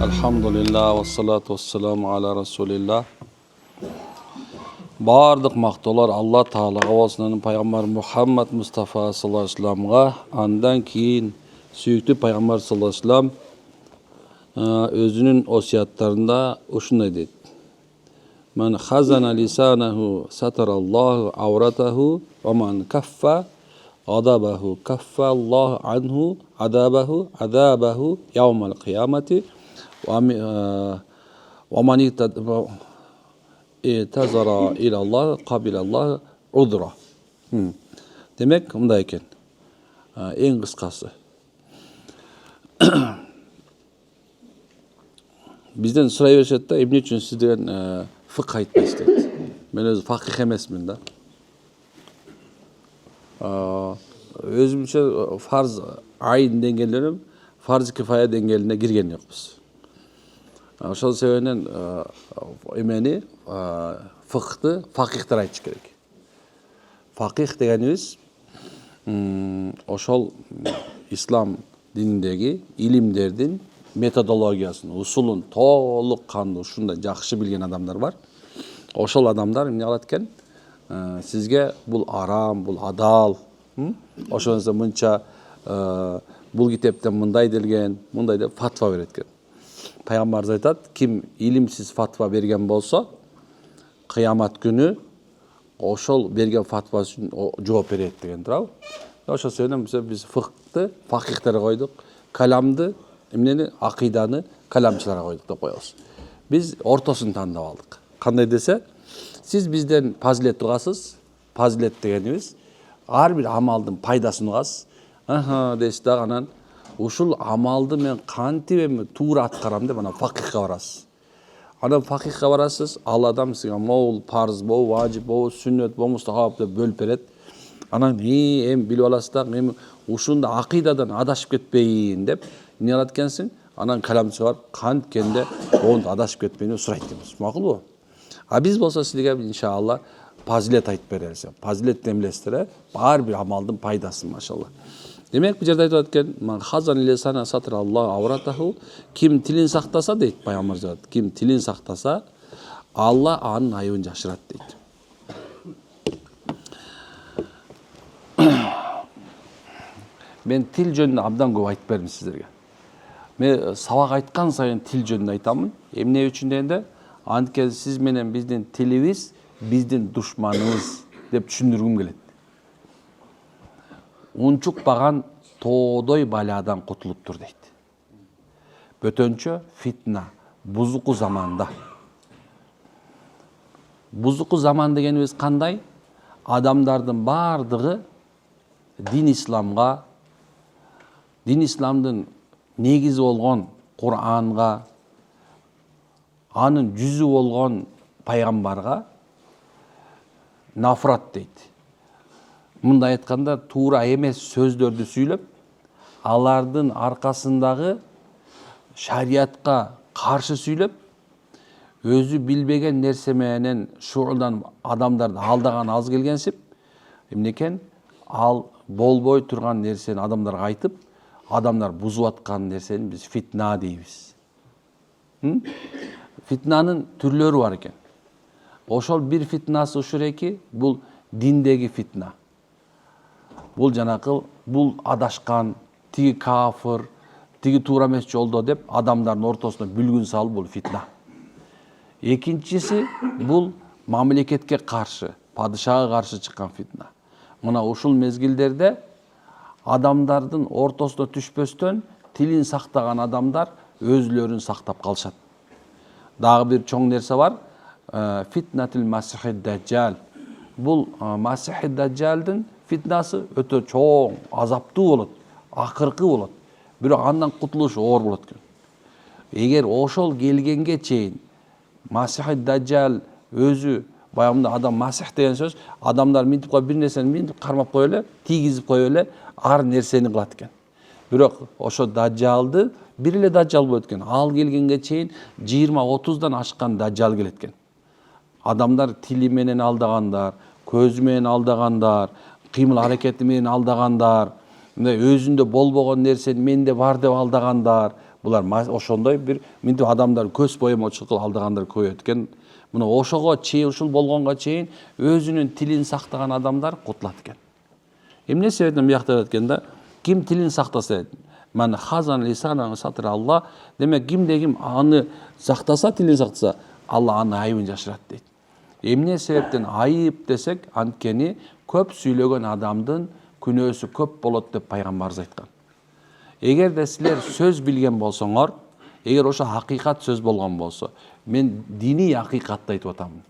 Alhamdulillah, vassalatu vassalamu ala rasulillah. Bardық мақтаулар Алла Тағалаға болсын, пайғамбар Мұхаммад Мұстафа саллаллаху алейхи вассаламға. Андан кейін сүйікті пайғамбар саллаллаху алейхи вассалам өзінің осияттарында ушундай дейт: "Ман хазана лисанаху сатараллаху ауратаху, ва ман каффа ғадабаху каффа Аллаху анху адабаху яумал қиямати, ва ман тазара илаллах қабилаллах удра." Демек, мындай екен. Ең қысқасы. Бізден сұрай беришет да, эмне үчүн сиз деген фикх айтпайсыз дейт. Мен өзү факих эмесмин да. Өзүмчө фарз айын деңгээлдерим фарз кифая деңгээлине кирген жокпуз. Ошол себептен эмени фикхти факихтер айтыш керек. Факих дегенибиз ошол ислам дининдеги илимдердин методологиясын, усулун толук кандуу ушундай жакшы билген адамдар бар. Ошол адамдар эмне кылат экен? Сизге бул арам, бул адал, ошондо мынча бул китептен мындай делген, мындай деп фатва берет экен. Пайгамбарыбыз айтат: ким илимсиз фатва берген болсо, кыямат күнү ошол берген фатвасы үчүн жооп берет деген туурабы. Ошол себептен биз фикхти факихтерге койдук, каламды, эмнени, акыйданы каламчыларга койдук деп коебуз. Биз ортосун тандап алдык. Кандай десе, сиз бизден пазилет угасыз. Пазилет дегенибиз ар бир амалдын пайдасын угасыз. Дейсиз да, анан ушул амалды мен кантип эми туура аткарам деп анан факихка барасыз. Анан факихка барасыз, ал адам сизге могул парз, могул важип, могул сүннөт, могул мустахаб деп бөлүп берет. Анан эми билип аласыз да, эми ушунда акыйдадан адашып кетпейин деп эмне кылат экенсиң? Анан каламчы барып, канткенде ону адашып кетпейин деп сурайт экенбиз. Макулбу? А биз болсо сизге иншалла пазилет айтып беребиз. Пазилет демлестер, ар бир амалдын пайдасы, машалла. Демек, бул жерде айтып аткен, "Ман хазан лисана сатараллаху ауратаху", ким тилин сактаса дейт пайгамбар айтат. Ким тилин сактаса, Алла анын айыбын жашырат дейт. Мен тил жөнүндө абдан көп айтып бердим сиздерге. Мен сабак айткан сайын тил жөнүндө айтамын. Эмне үчүн дегенде, анткени сиз менен биздин тилибиз биздин душманыбыз деп түшүндүргүм келет. Унчукпаган тоодой баладан кутулуптур дейт. Бөтөнчө фитна, бузуку заманда. Бузуку заман дегенибиз кандай? Адамдардын бардыгы дин исламга, дин исламдын негизи болгон Куранга, анын жүзү болгон пайгамбарга нафрат дейт. Мындай айтканда, туура эмес сөздөрдү сүйлөп, алардын аркасындагы шариятка каршы сүйлөп, өзү билбеген нерсе менен шуулдан адамдарды алдаган аз келгенсип, эмнекен? Ал болбой турган нерсени адамдарга айтып, адамдар бузуп аткан нерсени биз фитна дейбиз. Фитнанын түрлөрү бар экен. Ошол бир фитнасы ушуреки, бул диндеги фитна. Бул жанакыл, бул адашкан, тиги кафыр, тиги туура эмес жолдо деп адамдардын ортосуна бүлгүн салып, бул фитна. Экинчиси, бул мамлекетке каршы, падышага каршы чыккан фитна. Мына ушул мезгилдерде адамдардын ортосуна түшпөстөн тилин сактаган адамдар өзүлөрүн сактап калышат. Дагы бир чоң нерсе бар, фитнатил масихи даджал. Бул масихи даджалдын фитнасы өтө чоң, азаптуу болот, акыркы болот. Бирок андан кутулуш оор болот экен. Эгер ошол келгенге чейин масихи даджал өзү, баягында адам масих деген сөз, адамдар минтип коюп бир нерсени минтип кармап коюп эле, тийгизип коюп эле ар нерсени кылат экен. Бирок ошо даджалды бир эле даджал болот экен. Ал келгенге чейин 20-30дан ашкан даджал келет экен. Адамдар тили менен алдагандар, көзү менен алдагандар, кыймыл аракети менен алдагандар, өзүндө болбогон нерсени менде бар деп алдагандар, Булар ошондой бир мынтип адамдар көз боемочулук кылып алдагандар көп экен. Мына ошого чейин ушул болгонго чейин өзүнүн тилин сактаган адамдар кутулат экен. Эмне себептен биякта өткөн да ким тилин сактаса, мен хазан лисанан сатыр Алла, демек кимде ким аны сактаса, тилин сактаса, Алла аны айыбын жашырат дейт. Эмне себептен айып десек, анткени көп сүйлөгөн адамдын күнөөсү көп болот деп пайгамбарыбыз айткан. Эгерде силер сөз билген болсоңор, эгер ошо акыйкат сөз болгон болсо, мен диний акыйкатты айтып атам.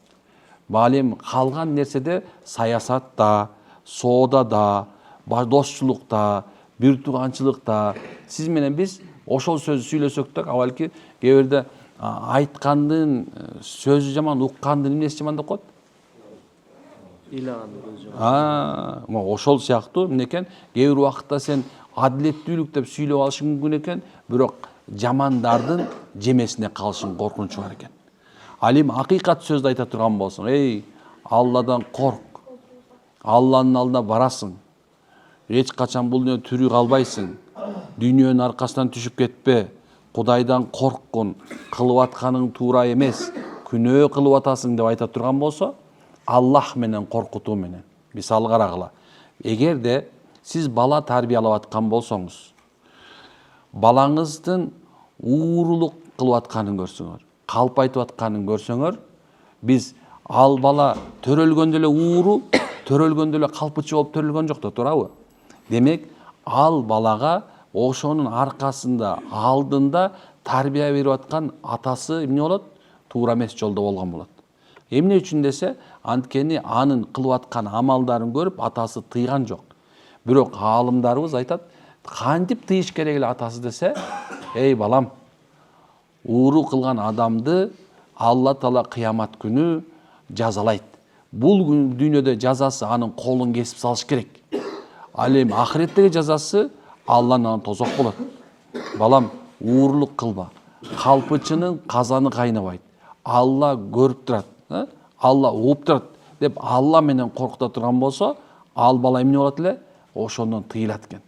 Балем калган нерседе саясатта, соодада, достчулукта, бир тууганчылыкта сиз менен биз ошол сөздү сүйлөсөк да, абалки кээ бирде айткандын сөзү жаман, уккандын эмнеси жаман деп коет? Ошол сыяктуу эмнекен, кээ бир убакытта сен адилеттүүлүк деп сүйлөп алышың мүмкүн экен, бирок жамандардын жемесине калышың коркунучу бар экен. Ал эми акыйкат сөздү айта турган болсоң, Алладан корк. Алланын алдына барасың. Эч качан бул дүйнөдө тирүү калбайсың. Дүйнөнүн аркасынан түшүп кетпе. Кудайдан корккун. Кылып атканың туура эмес. Күнөө кылып атасың деп айта турган болсо, Аллах менен коркутуу менен. Мисал карагыла. Эгерде сиз бала тарбиялап аткан болсоңуз, балаңыздын уурулук кылып атканын көрсөңөр, калп айтып атканын көрсөңөр, биз ал бала төрөлгөндө эле ууру, төрөлгөндө эле калпычы болуп төрөлгөн жок да, туурабы? Демек, ал балага ошонун аркасында, алдында тарбия берип аткан атасы эмне болот? Туура эмес жолдо болгон болот. Эмне үчүн десе, анткени анын кылып аткан амалдарын көрүп атасы тыйган жок. Бирок аалымдарыбыз айтат, кантип тыйыш керек эле атасы десе, балам, ууру кылган адамды Алла Таала кыямат күнү жазалайт. Бул дүйнөдө жазасы анын колун кесип салыш керек. Ал эми ахиреттеги жазасы Алланын тозок болот. Балам, уурулук кылба. Калпычынын казаны кайнабайт. Алла көрүп турат, Алла угуп турат деп Алла менен коркута турган болсо, ал бала эмне болот эле? Ошондон тыйылат экен.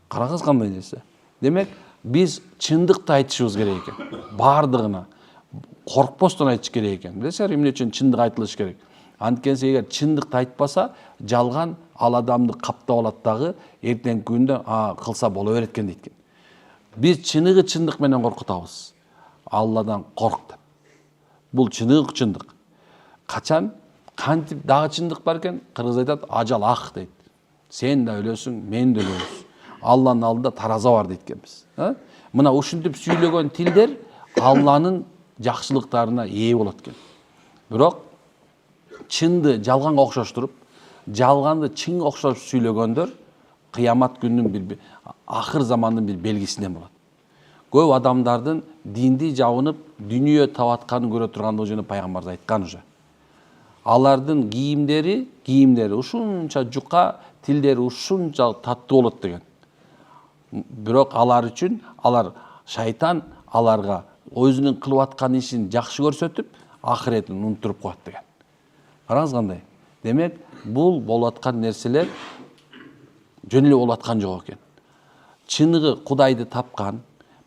Караңыз кандай нерсе. Демек, биз чындыкты айтышыбыз керек экен. Бардыгына коркпостон айтыш керек экен. Билесиңер, эмне үчүн чындык айтылыш керек? Анткени эгер чындыкты айтпаса, жалган ал адамды каптап алат дагы, эртеңки күндө кылса боло берет экен дейт экен. Биз чыныгы чындык менен коркутабыз. Алладан корк деп. Бул чындык. Качан кантип дагы чындык бар экен? Кыргыз айтат, ажал ак дейт. Сен да өлөсүң, мен да өлөбүз. Алланын алдында тараза бар дейт экенбиз. Мына ушинтип сүйлөгөн тилдер Алланын жакшылыктарына ээ болот экен. Бирок чынды жалганга окшоштуруп, жалганды чынга окшоп сүйлөгөндөр кыямат күнүнүн бир акыр замандын бир белгисинен болот. Көп адамдардын динди жабынып, дүнүйө табатканын көрө тургандыгы жөнүндө пайгамбарыбыз айткан уже. Алардын кийимдери ушунча жука, тилдери ушунча таттуу болот деген. Бирок алар үчүн шайтан аларга өзүнүн кылып аткан ишин жакшы көрсөтүп, ахиретин унуттуруп коет деген. Караңыз кандай. Демек, бул болуп аткан нерселер жөн эле болуп аткан жок экен. Чыныгы Кудайды тапкан,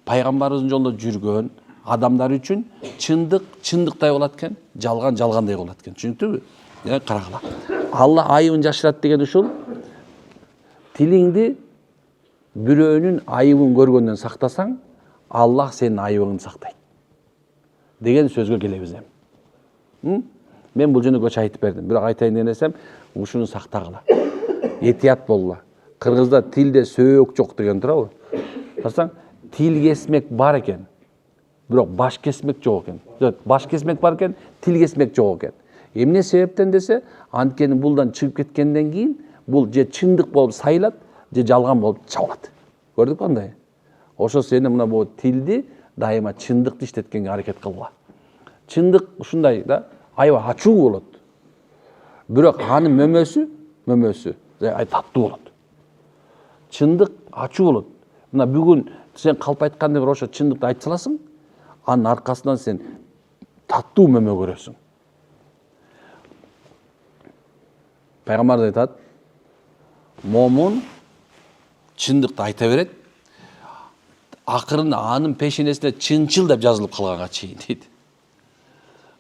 пайгамбарыбыздын жолунда жүргөн адамдар үчүн чындык чындыктай болот экен, жалган жалгандай болот экен. Түшүнүктүбү? Карагыла. Алла айыбын жашырат деген ушул. Тилиңди бирөөнүн айыбын көргөндөн сактасаң, Аллах сенин айыбыңды сактайт. Деген сөзгө келебиз эми. Мен бул жөнүндө көчө айтып бердим. Бирок айтайын десем, ушуну сактагыла. Этият болгула. Кыргызда тилде сөөк жок деген турабы? Карасаң, тил кесмек бар экен. Бирок баш кесмек жок экен. Баш кесмек бар экен, тил кесмек жок экен. Эмне себептен десе, анткени булдан чыгып кеткенден кийин бул же чындык болуп сайылат, же жалган болуп чабылат. Көрдүк кандай? Ошо сени мына бул тилди дайыма чындыкты иштеткенге аракет кылгыла. Чындык ушундай да, аябай ачуу болот. Бирок анын мөмөсү таттуу болот. Чындык ачуу болот. Мына бүгүн сен калп айтканда бир ошо чындыкты айтып саласың, анын аркасынан сен таттуу мөмө көрөсүң. Пайгамбарыбыз айтат, момун чындыкты айта берет, акырында анын пешенесине чынчыл деп жазылып калганга чейин дейт.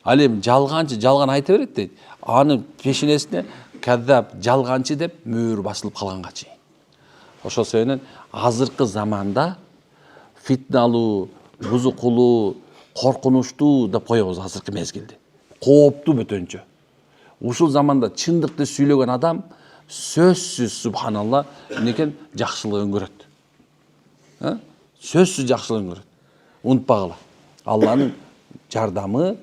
Ал эми жалганчы жалган айта берет дейт. Анын пешенесине кадзаб, жалганчы деп мөөр басылып калганга чейин. Ошол себептен азыркы заманда фитналуу, бузукулуу, коркунучтуу деп коебуз азыркы мезгилде. Кооптуу бөтөнчө. Ушул заманда чындыкты сүйлөгөн адам сөзсүз субханалла эмнекен жакшылыгын көрөт. Сөзсүз жакшылыгын көрөт. Унутпагыла. Алланын жардамы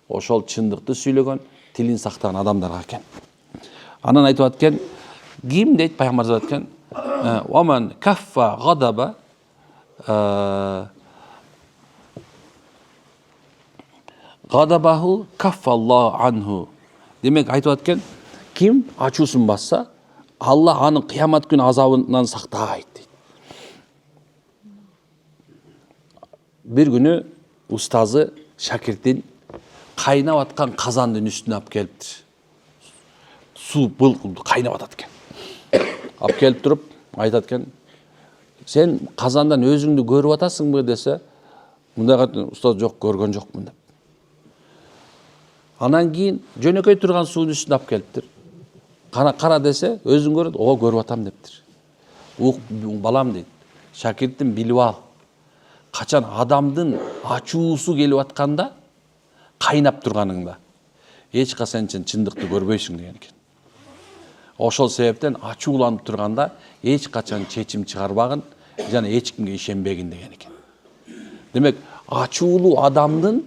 ошол чындыкты сүйлөгөн, тилин сактаган адамдарга экен. Анан айтып аткен, ким дейт пайгамбарыбыз айтып аткен, "Ваман каффа гадаба гадабаху каффаллаху анху." Демек айтып аткен, ким ачуусун басса, Алла анын кыямат күнү азабынан сактайт дейт. Бир күнү устазы шакиртин кайнап аткан казандын үстүнө алып келиптир. Суу былкылдуу кайнап атат экен. Алып келип туруп айтат экен, "Сен казандан өзүңдү көрүп атасыңбы?" десе, мындай кайтты, "Устаз, жок, көргөн жокмун" деп. Анан кийин жөнөкөй турган суунун үстүнө алып келиптир. Кара десе, өзүң көрөт, "О, көрүп атам" дептир. Балам дейт, шакиртим билип ал. Качан адамдын ачуусу келип атканда, кайнап турганыңда, эч качан сен чындыкты көрбөйсүң деген экен. Ошол себептен ачууланып турганда эч качан чечим чыгарбагын жана эч кимге ишенбегин деген экен. Демек, ачуулуу адамдын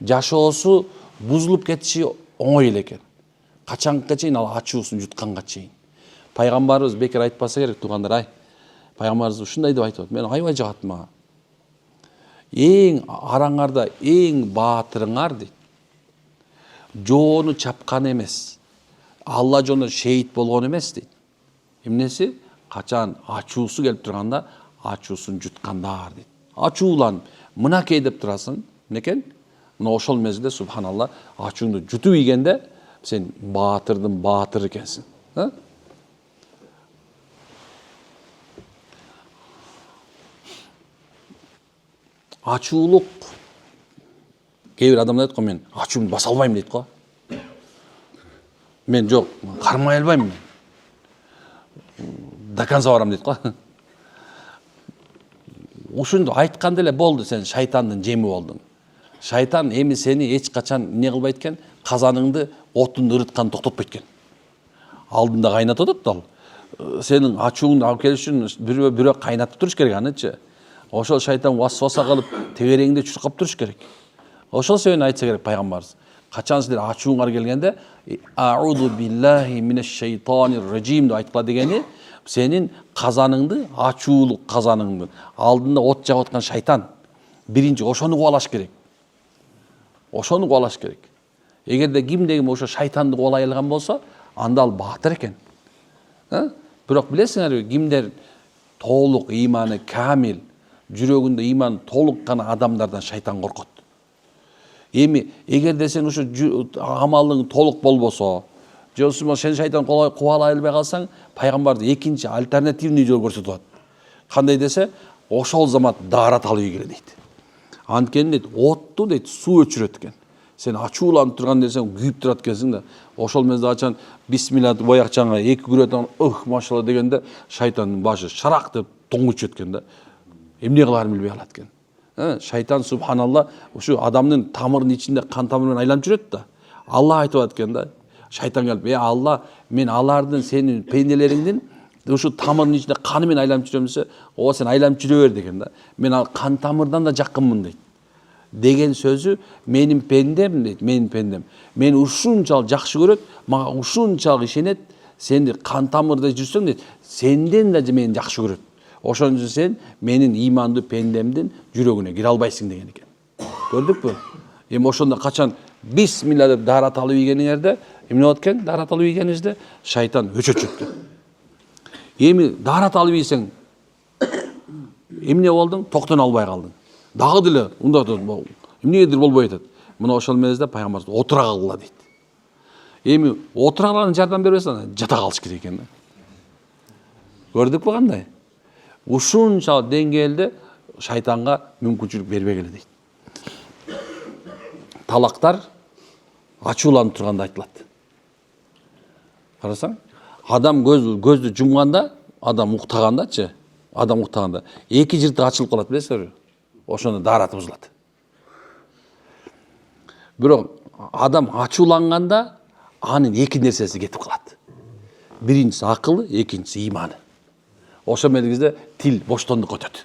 жашоосу бузулуп кетиши оңой эле экен. Качанга чейин ал ачуусун жутканга чейин. Пайгамбарыбыз бекер айтпаса керек, туугандар, Пайгамбарыбыз ушундай деп айтат. Мен аябай жагат мага. Эң араңарда эң баатырыңар дейт. Жоону чапкан эмес. Алла жолунда шейит болгон эмес дейт. Эмнеси? Качан ачуусу келип турганда, ачуусун жуткандар дейт. Ачуулан, мынакей деп турасың, эмнекен? Мына ошол мезгилде субханалла ачууңду жутуп ийгенде сен баатырдын баатыры экенсиң. Ачуулук. Кээ бир адамдар айт го, мен ачуумду баса албайм дейт го. Мен жок, кармай албайм. До конца барам дейт го. Ушунду айтканда эле болду, сен шайтандын жеми болдуң. Шайтан эми сени эч качан эмне кылбайт экен? Казаныңды отунду ырыткан токтотпойт экен. Алдында кайнатып атат ал. Сенин ачууңду алып келиш үчүн бирөө кайнатып туруш керек анычы. Ошол шайтан васваса кылып тегереңде чуркап туруш керек. Ошол себептен айтса керек пайгамбарыбыз. Качан силер ачууңар келгенде, "А'уду биллахи минеш шайтанир раджим" деп айткыла дегени, сенин казаныңды, ачуулук казаныңды алдында от жагып аткан шайтан. Биринчи ошону кубалаш керек. Ошону кубалаш керек. Эгерде кимде ким ошо шайтанды кубалай алган болсо, анда ал баатыр экен. Бирок билесиңерби, кимдер толук ыйманы камил, жүрөгүндө ыйман толук гана адамдардан шайтан коркот. Эми эгерде сен ушу амалың толук болбосо, же сен шайтан кубалай албай калсаң, пайгамбарды экинчи альтернативный жол көрсөтүп атат. Кандай десе, ошол замат даарат алып ийгиле дейт. Анткени дейт, отту дейт, суу өчүрөт экен. Сен ачууланып турган десең, күйүп турат экенсиң да. Ошол мезде ачан бисмилла деп боякчаңа эки күрөтөн машалла дегенде, шайтандын башы шарак деп тоңгуч өткөн да. Эмне кыларын билбей калат экен. Шайтан субханалла ушу адамдын тамырынын ичинде кан тамыр менен айланып жүрөт да. Алла айтып аткан да. Шайтан келип, Алла, мен алардын сенин пенделериңдин ушу тамырынын ичинде каны менен айланып жүрөм десе, "О, сен айланып жүрө бер" деген да. Мен ал кан тамырдан да жакынмын дейт. Деген сөзү, менин пендем дейт, менин пендем. Мен ушунчалык жакшы көрөт, мага ушунчалык ишенет, сен кан тамырда жүрсөң дейт, сенден да мени жакшы көрөт. Ошон үчүн сен менин ыймандуу пендемдин жүрөгүнө кире албайсың деген экен. Көрдүкпү? Эми ошондо качан бисмилла деп даарат алып ийгениңерде, эмне болот экен? Даарат алып ийгенибизде шайтан өчөчөт. Эми даарат алып ийсең, эмне болдуң? Токтоно албай калдың. Дагы деле эмнегедир болбой атат. Мына ошол мезгилде пайгамбарыбыз отура калгыла дейт. Эми отура калган жардам бербесең, жата калыш керек экен да. Көрдүкпү кандай? ушунча деңгээлде шайтанга мүмкүнчүлүк бербей келе дейт. Талактар ачууланып турганда айтылат. Карасаң, адам көздү жумганда, адам уктагандачы, эки жыртык ачылып калат, билесиңерби? Ошондо даараты бузулат. Бирок адам ачууланганда анын эки нерсеси кетип калат. Биринчиси акылы, экинчиси иманы. Ошо мезгилде тил боштондукка өтөт.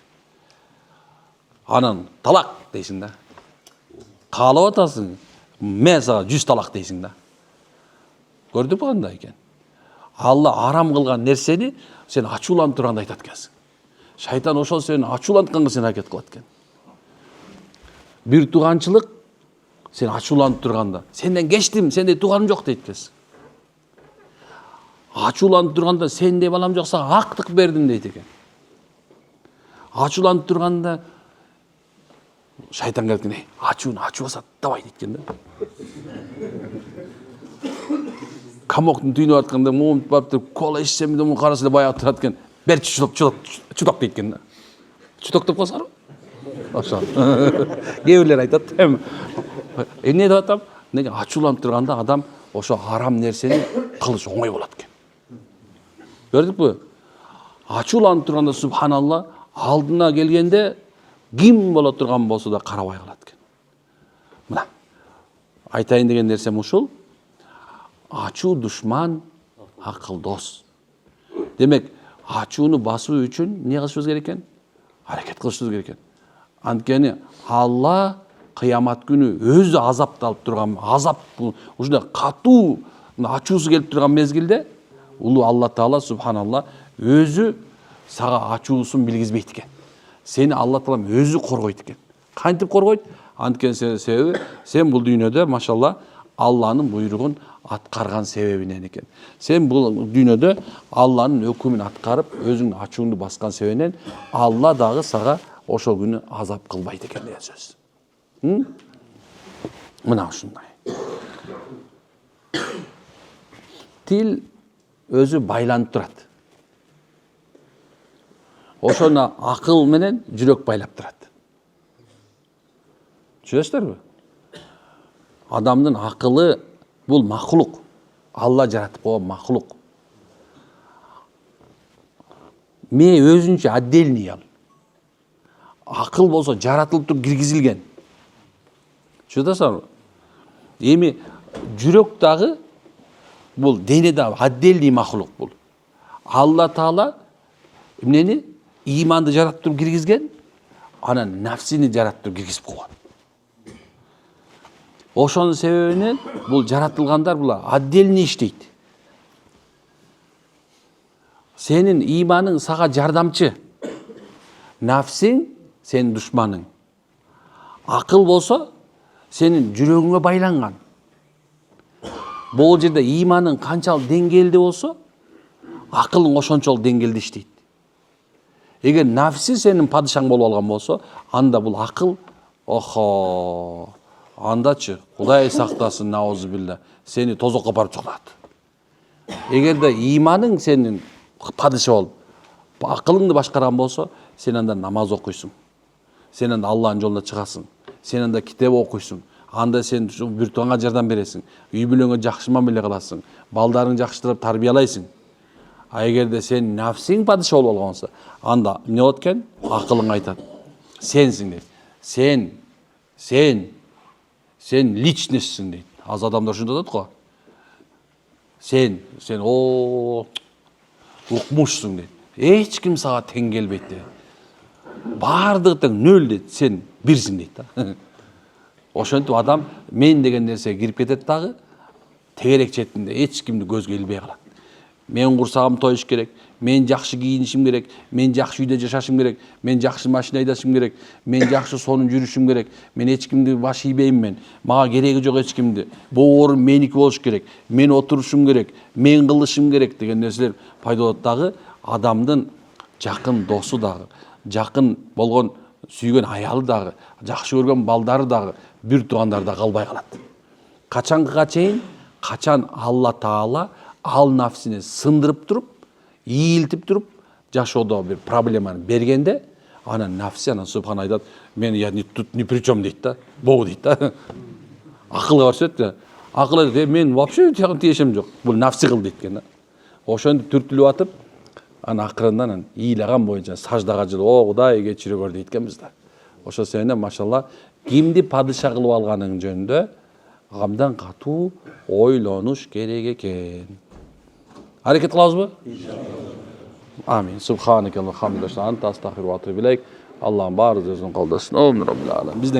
Анан талак дейсиң да. Каалап атасың, мен сага 100 талак дейсиң да. Көрдүк кандай экен. Алла арам кылган нерсени сен ачууланып турганда айтат экенсиң. Шайтан ошол сени ачуулантканга сен аракет кылат экен. Бир тууганчылык сен ачууланып турганда, сенден кечтим, сендей тууганым жок дейт экенсиң. Ачууланып турганда сендей балам жок, сага актык бердим дейт экен. Ачууланып турганда шайтан келет экен, ачубаса давай дейт экен да. Камоктун түйүнүп атканда момунт барып кола ичсем да муну караса эле баягы турат экен. Берчи чуток дейт экен да. Чуток деп коесуңарбы? Ошо. Кээ бирлер айтат. Эмне деп атам? Неге ачууланып турганда адам ошо арам нерсени кылыш оңой болот экен. Көрдүкпү? Ачууланып турганда субханалла алдына келгенде ким боло турган болсо да карабай калат экен. Мына айтайын деген нерсем ушул. Ачуу душман, акыл дос. Демек, ачууну басуу үчүн эмне кылышыбыз керек экен? Аракет кылышыбыз керек экен. Анткени Алла кыямат күнү өзү азапталып турган, ушундай катуу ачуусу келип турган мезгилде улуу Алла Таала субханалла өзү сага ачуусун билгизбейт экен. Сени Алла Таалам өзү коргойт экен. Кантип коргойт? Анткени себеби сен бул дүйнөдө машалла Алланын буйругун аткарган себебинен экен. Сен бул дүйнөдө Алланын өкүмүн аткарып, өзүңдүн ачууңду баскан себебинен Алла дагы сага ошол күнү азап кылбайт экен деген сөз. Мына ушундай. Тил өзү байланып турат. Ошону акыл менен жүрөк байлап турат. Түшүнөсүздарбы? Адамдын акылы бул махлук. Алла жаратып койгон махлук. Ме өзүнчө отдельный ал. Акыл болсо жаратылып туруп киргизилген. Түшүнөсүздарбы? Эми жүрөк дагы бул дене дагы отдельный махлук бул. Алла Таала эмнени? Иманды жаратып туруп киргизген, анан нафсини жаратып туруп киргизип койгон. Ошонун себебинен бул жаратылгандар булар отдельный иштейт. Сенин иманың сага жардамчы. Нафсиң сенин душманың. Акыл болсо сенин жүрөгүңө байланган. Бул жерде иманың канчалык деңгээлде болсо, акылың ошончолук деңгээлде иштейт. Эгер нафси сенин падышаң болуп алган болсо, анда бул акыл, андачы, Кудай сактасын, наузубилля, сени тозокко барып чукулат. Эгерде иманың сенин падыша болуп, акылыңды башкарган болсо, сен анда намаз окуйсуң. Сен анда Аллахтын жолуна чыгасың. Сен анда китеп окуйсуң. Анда сен бир тууганга жардам бересиң. Үй бүлөңө жакшы мамиле кыласың. Балдарыңды жакшытырып тарбиялайсың. А эгерде сен нафсиң падыша болуп алган болсо, анда эмне болот экен? Акылың айтат. Сенсиң дейт. Сен личностьсиң дейт. Аз адамдар ушундай атат го. Сен укмушсуң дейт. Эч ким сага тең келбейт дейт. Бардыгы тең нөл дейт. Сен бирсиң дейт да. Ошентип адам мен деген нерсеге кирип кетет дагы, тегерек четинде эч кимди көзгө илбей калат. Мен курсагым тоюш керек, мен жакшы кийинишим керек, мен жакшы үйдө жашашым керек, мен жакшы машина айдашым керек, мен жакшы сонун жүрүшүм керек, мен эч кимди баш ийбейм мен, мага кереги жок эч кимди, бул орун меники болуш керек, мен отурушум керек, мен кылышым керек деген нерселер пайда болот дагы, адамдын жакын досу дагы, жакын болгон сүйгөн аялы дагы, жакшы көргөн балдары дагы, бир туугандар да калбай калат. Качанга чейин, качан Алла Таала ал нафсини сындырып туруп, ийилтип туруп, жашоодо бир проблеманы бергенде, анан нафси анан субхан айтат, мен я тут ни при чем дейт да, богу дейт да. Акылга барып сөйт. Акыл айтат, мен вообще тиешем жок. Бул нафси кыл дейт экен да. Ошентип түртүлүп атып, анан акырындан ыйлаган боюнча саждага жылып, о Кудай кечире көр дейт экенбиз да. Ошол себептен машалла кимди падыша кылып алганың жөнүндө абдан катуу ойлонуш керек экен. Аракет кылабызбы? Амин. Субханакаллахумма ва бихамдика, астагфирука ва атубу илейк. Аллахым баарыбызды өзүнүн колдосун. Омин роббил алам.